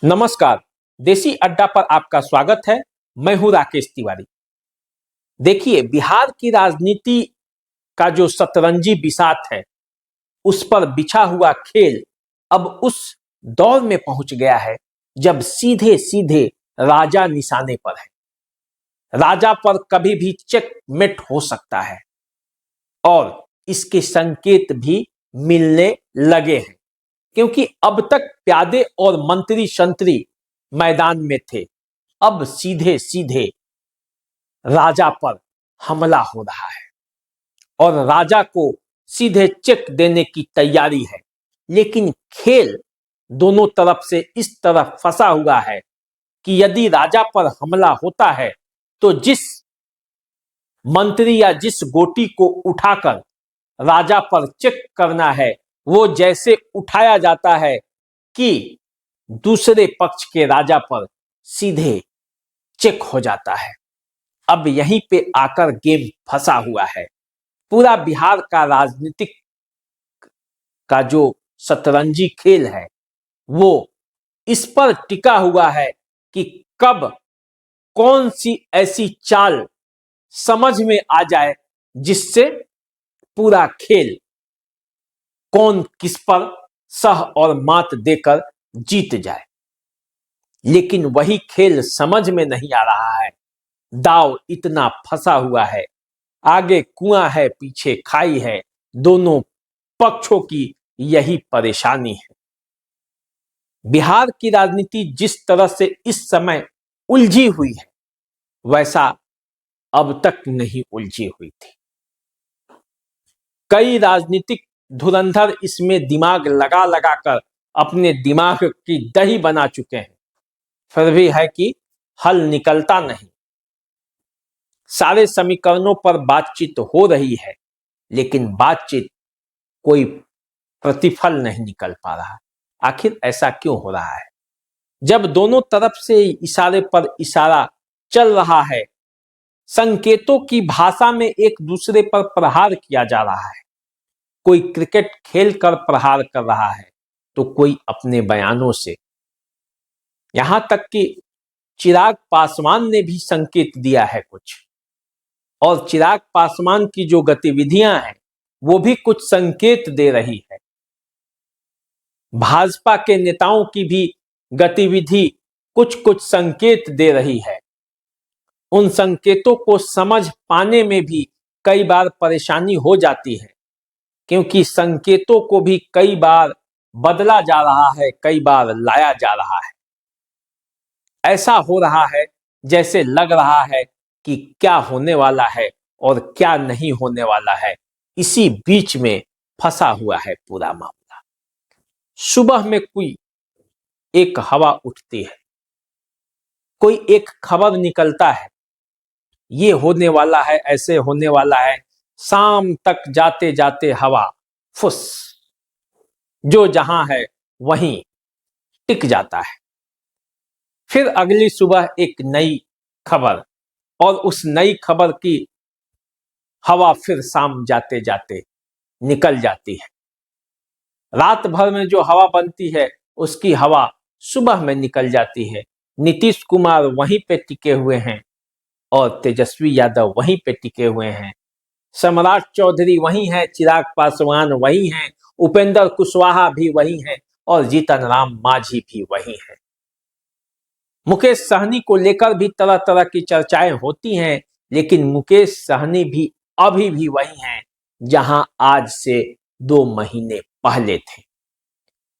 नमस्कार। देसी अड्डा पर आपका स्वागत है। मैं हूं राकेश तिवारी। देखिए, बिहार की राजनीति का जो शतरंजी बिसात है, उस पर बिछा हुआ खेल अब उस दौर में पहुंच गया है जब सीधे सीधे राजा निशाने पर है। राजा पर कभी भी चेकमेट हो सकता है और इसके संकेत भी मिलने लगे हैं, क्योंकि अब तक प्यादे और मंत्री शंत्री मैदान में थे। अब सीधे सीधे राजा पर हमला हो रहा है और राजा को सीधे चेक देने की तैयारी है। लेकिन खेल दोनों तरफ से इस तरफ फंसा हुआ है कि यदि राजा पर हमला होता है तो जिस मंत्री या जिस गोटी को उठाकर राजा पर चेक करना है, वो जैसे उठाया जाता है कि दूसरे पक्ष के राजा पर सीधे चेक हो जाता है। अब यहीं पे आकर गेम फंसा हुआ है। पूरा बिहार का राजनीतिक का जो शतरंजी खेल है, वो इस पर टिका हुआ है कि कब कौन सी ऐसी चाल समझ में आ जाए जिससे पूरा खेल कौन किस पर सह और मात देकर जीत जाए। लेकिन वही खेल समझ में नहीं आ रहा है। दाव इतना फंसा हुआ है, आगे कुआं है पीछे खाई है। दोनों पक्षों की यही परेशानी है। बिहार की राजनीति जिस तरह से इस समय उलझी हुई है, वैसा अब तक नहीं उलझी हुई थी। कई राजनीतिक धुरंधर इसमें दिमाग लगा लगा कर अपने दिमाग की दही बना चुके हैं, फिर भी है कि हल निकलता नहीं। सारे समीकरणों पर बातचीत हो रही है, लेकिन बातचीत कोई प्रतिफल नहीं निकल पा रहा। आखिर ऐसा क्यों हो रहा है? जब दोनों तरफ से इशारे पर इशारा चल रहा है, संकेतों की भाषा में एक दूसरे पर प्रहार किया जा रहा है। कोई क्रिकेट खेल कर प्रहार कर रहा है तो कोई अपने बयानों से। यहां तक कि चिराग पासवान ने भी संकेत दिया है कुछ, और चिराग पासवान की जो गतिविधियां हैं वो भी कुछ संकेत दे रही है। भाजपा के नेताओं की भी गतिविधि कुछ कुछ संकेत दे रही है। उन संकेतों को समझ पाने में भी कई बार परेशानी हो जाती है, क्योंकि संकेतों को भी कई बार बदला जा रहा है, कई बार लाया जा रहा है। ऐसा हो रहा है जैसे लग रहा है कि क्या होने वाला है और क्या नहीं होने वाला है, इसी बीच में फंसा हुआ है पूरा मामला। सुबह में कोई एक हवा उठती है, कोई एक खबर निकलता है, ये होने वाला है, ऐसे होने वाला है। शाम तक जाते जाते हवा फुस, जो जहां है वहीं टिक जाता है। फिर अगली सुबह एक नई खबर, और उस नई खबर की हवा फिर शाम जाते जाते निकल जाती है। रात भर में जो हवा बनती है, उसकी हवा सुबह में निकल जाती है। नीतीश कुमार वहीं पे टिके हुए हैं और तेजस्वी यादव वहीं पे टिके हुए हैं। सम्राट चौधरी वहीं है, चिराग पासवान वहीं हैं, उपेंद्र कुशवाहा भी वहीं हैं और जीतन राम मांझी भी वहीं हैं। मुकेश सहनी को लेकर भी तरह तरह की चर्चाएं होती हैं, लेकिन मुकेश सहनी भी अभी भी वही हैं जहां आज से 2 महीने पहले थे।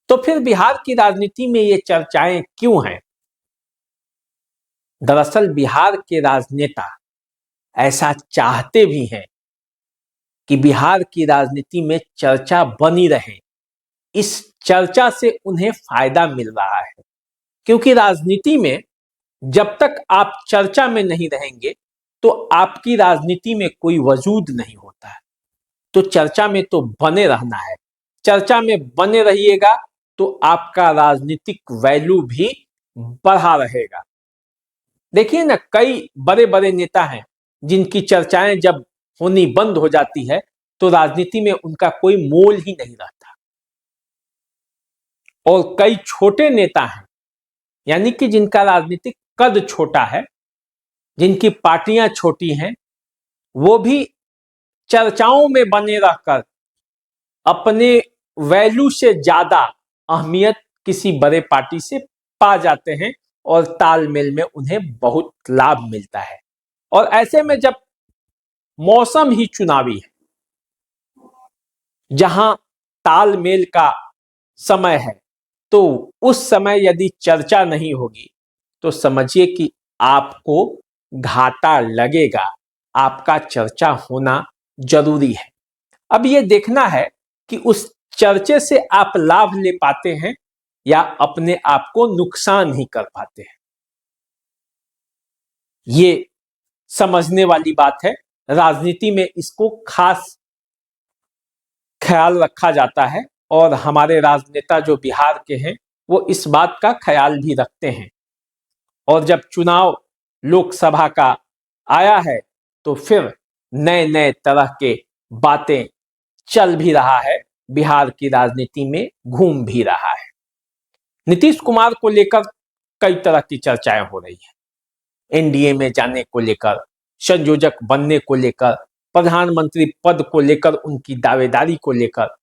तो फिर बिहार की राजनीति में ये चर्चाएं क्यों हैं? दरअसल बिहार के राजनेता ऐसा चाहते भी हैं कि बिहार की राजनीति में चर्चा बनी रहे। इस चर्चा से उन्हें फायदा मिल रहा है, क्योंकि राजनीति में जब तक आप चर्चा में नहीं रहेंगे तो आपकी राजनीति में कोई वजूद नहीं होता है। तो चर्चा में तो बने रहना है। चर्चा में बने रहिएगा तो आपका राजनीतिक वैल्यू भी बढ़ा रहेगा। देखिए ना, कई बड़े बड़े नेता हैं जिनकी चर्चाएं जब होनी बंद हो जाती है तो राजनीति में उनका कोई मोल ही नहीं रहता। और कई छोटे नेता हैं यानी कि जिनका राजनीतिक कद छोटा है, जिनकी पार्टियां छोटी हैं, वो भी चर्चाओं में बने रहकर अपने वैल्यू से ज्यादा अहमियत किसी बड़े पार्टी से पा जाते हैं और तालमेल में उन्हें बहुत लाभ मिलता है। और ऐसे में जब मौसम ही चुनावी है, जहां तालमेल का समय है, तो उस समय यदि चर्चा नहीं होगी तो समझिए कि आपको घाटा लगेगा, आपका चर्चा होना जरूरी है। अब यह देखना है कि उस चर्चे से आप लाभ ले पाते हैं या अपने आप को नुकसान ही कर पाते हैं। ये समझने वाली बात है। राजनीति में इसको खास ख्याल रखा जाता है और हमारे राजनेता जो बिहार के हैं वो इस बात का ख्याल भी रखते हैं। और जब चुनाव लोकसभा का आया है तो फिर नए नए तरह के बातें चल भी रहा है, बिहार की राजनीति में घूम भी रहा है। नीतीश कुमार को लेकर कई तरह की चर्चाएं हो रही हैं। एनडीए में जाने को लेकर, संयोजक बनने को लेकर, प्रधानमंत्री पद को लेकर, उनकी दावेदारी को लेकर,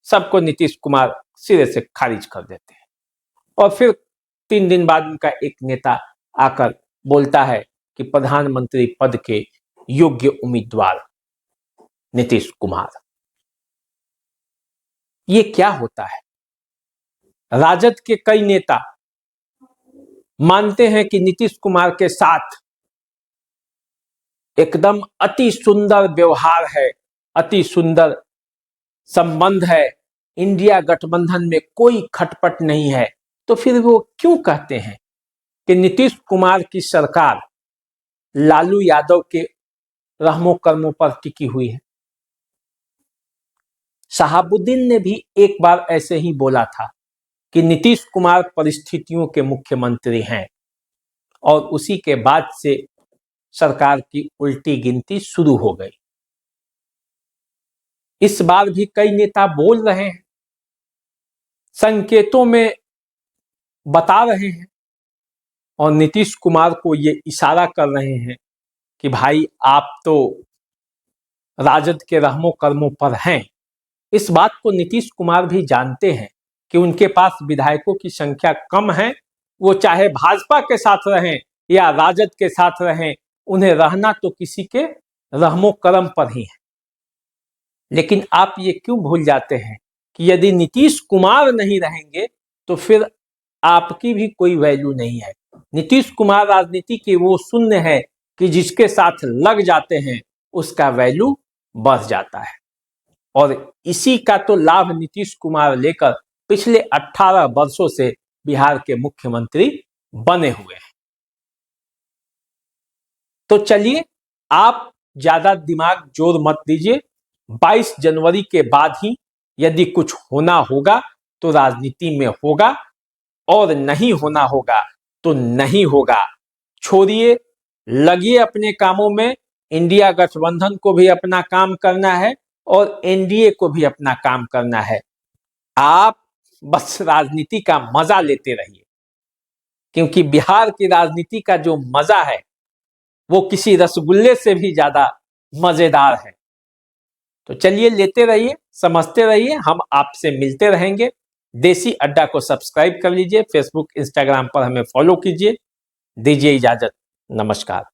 सबको नीतीश कुमार सिरे से खारिज कर देते हैं। और फिर 3 दिन बाद उनका एक नेता आकर बोलता है कि प्रधानमंत्री पद के योग्य उम्मीदवार नीतीश कुमार। ये क्या होता है? राजद के कई नेता मानते हैं कि नीतीश कुमार के साथ एकदम अति सुंदर व्यवहार है, अति सुंदर संबंध है, इंडिया गठबंधन में कोई खटपट नहीं है, तो फिर वो क्यों कहते हैं कि नीतीश कुमार की सरकार लालू यादव के रहमो कर्मों पर टिकी हुई है? शहाबुद्दीन ने भी एक बार ऐसे ही बोला था कि नीतीश कुमार परिस्थितियों के मुख्यमंत्री हैं, और उसी के बाद से सरकार की उल्टी गिनती शुरू हो गई। इस बार भी कई नेता बोल रहे हैं, संकेतों में बता रहे हैं और नीतीश कुमार को ये इशारा कर रहे हैं कि भाई आप तो राजद के रहमो कर्मों पर हैं। इस बात को नीतीश कुमार भी जानते हैं कि उनके पास विधायकों की संख्या कम है, वो चाहे भाजपा के साथ रहें या राजद के साथ रहें, उन्हें रहना तो किसी के रहमो कर्म पर ही है। लेकिन आप ये क्यों भूल जाते हैं कि यदि नीतीश कुमार नहीं रहेंगे तो फिर आपकी भी कोई वैल्यू नहीं है। नीतीश कुमार राजनीति के वो शून्य है कि जिसके साथ लग जाते हैं उसका वैल्यू बढ़ जाता है। और इसी का तो लाभ नीतीश कुमार लेकर पिछले 18 वर्षों से बिहार के मुख्यमंत्री बने हुए हैं। तो चलिए, आप ज्यादा दिमाग जोर मत दीजिए। 22 जनवरी के बाद ही यदि कुछ होना होगा तो राजनीति में होगा, और नहीं होना होगा तो नहीं होगा। छोड़िए, लगिए अपने कामों में। इंडिया गठबंधन को भी अपना काम करना है और एनडीए को भी अपना काम करना है। आप बस राजनीति का मजा लेते रहिए, क्योंकि बिहार की राजनीति का जो मजा है वो किसी रसगुल्ले से भी ज्यादा मजेदार है। तो चलिए, लेते रहिए, समझते रहिए। हम आपसे मिलते रहेंगे। देसी अड्डा को सब्सक्राइब कर लीजिए, फेसबुक इंस्टाग्राम पर हमें फॉलो कीजिए। दीजिए इजाजत, नमस्कार।